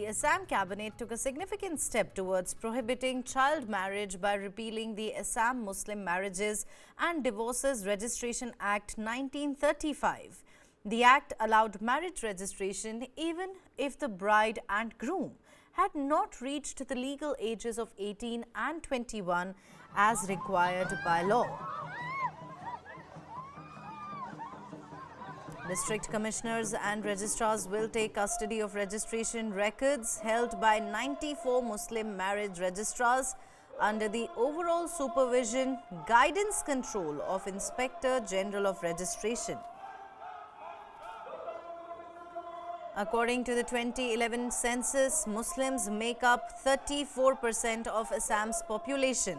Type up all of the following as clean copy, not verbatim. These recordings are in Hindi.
Assam cabinet took a significant step towards prohibiting child marriage by repealing the Assam Muslim Marriages and Divorces Registration Act 1935. The act allowed marriage registration even if the bride and groom had not reached the legal ages of 18 and 21 as required by law. District commissioners and registrars will take custody of registration records held by 94 Muslim marriage registrars under the overall supervision, guidance, control of Inspector General of Registration. According to the 2011 census, Muslims make up 34% of Assam's population.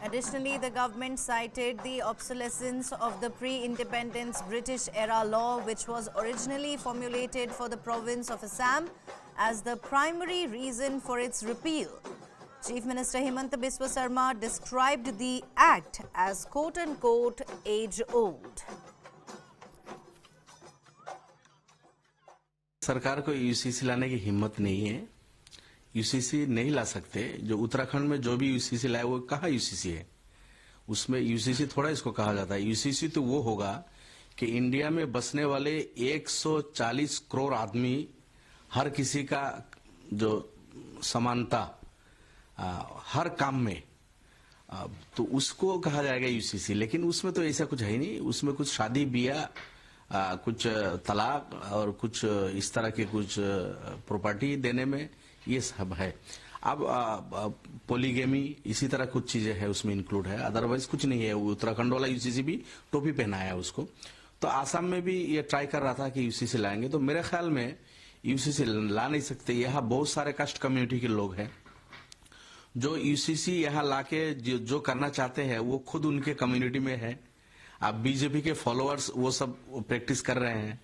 Additionally, the government cited the obsolescence of the pre-independence British-era law, which was originally formulated for the province of Assam, as the primary reason for its repeal. Chief Minister Himanta Biswa Sarma described the act as quote-unquote age-old. सरकार को यूसीसी लाने की हिम्मत नहीं है। यूसीसी नहीं ला सकते। जो उत्तराखंड में जो भी यूसीसी लाए वो कहाँ यूसीसी है? उसमें यूसीसी थोड़ा इसको कहा जाता है। यूसीसी तो वो होगा कि इंडिया में बसने वाले 140 करोड़ आदमी हर किसी का जो समानता हर काम में तो उसको कहा जाएगा यूसीसी। लेकिन उसमें तो ऐसा कुछ है ही नहीं। उसमें कुछ शादी ब्याह कुछ तलाक और कुछ इस तरह के कुछ प्रॉपर्टी देने में ये सब है। अब पोलीगेमी इसी तरह कुछ चीजें है उसमें इंक्लूड है, अदरवाइज कुछ नहीं है। उत्तराखंड वाला यूसीसी भी टोपी पहनाया है उसको। तो आसाम में भी ये ट्राई कर रहा था कि यूसीसी लाएंगे, तो मेरे ख्याल में यूसीसी ला नहीं सकते। यहाँ बहुत सारे कास्ट कम्युनिटी के लोग हैं जो यूसीसी यहाँ लाके जो करना चाहते हैं वो खुद उनके कम्युनिटी में है। अब बीजेपी के फॉलोअर्स वो सब प्रैक्टिस कर रहे हैं।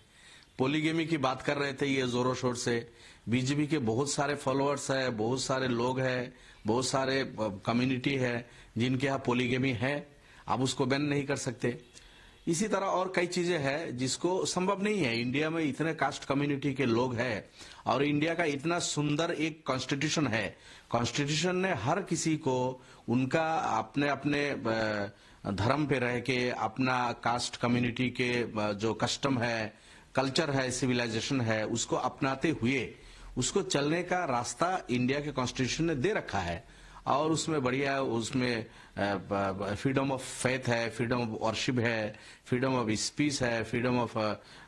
पोलीगेमी की बात कर रहे थे ये जोरों शोर से। बीजेपी के बहुत सारे फॉलोअर्स है, बहुत सारे लोग हैं, बहुत सारे कम्युनिटी है जिनके यहाँ पोलीगेमी है। अब उसको बैन नहीं कर सकते। इसी तरह और कई चीजें हैं जिसको संभव नहीं है। इंडिया में इतने कास्ट कम्युनिटी के लोग हैं और इंडिया का इतना सुंदर एक कॉन्स्टिट्यूशन है। कॉन्स्टिट्यूशन ने हर किसी को उनका अपने अपने धर्म पे रह के अपना कास्ट कम्युनिटी के जो कस्टम है, कल्चर है, सिविलाइजेशन है, उसको अपनाते हुए उसको चलने का रास्ता इंडिया के कॉन्स्टिट्यूशन ने दे रखा है। और उसमें बढ़िया उसमें फ्रीडम ऑफ फेथ है, फ्रीडम ऑफ वर्शिप है, फ्रीडम ऑफ स्पीच है, फ्रीडम ऑफ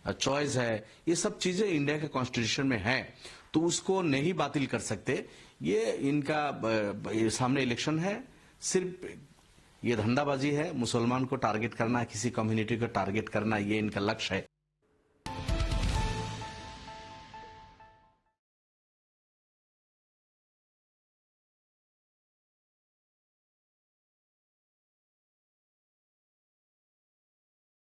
चॉइस है। ये सब चीजें इंडिया के कॉन्स्टिट्यूशन में है, तो उसको नहीं बातिल कर सकते। ये इनका ये सामने इलेक्शन है, सिर्फ ये धंधाबाजी है। मुसलमान को टारगेट करना, किसी कम्युनिटी को टारगेट करना, ये इनका लक्ष्य है।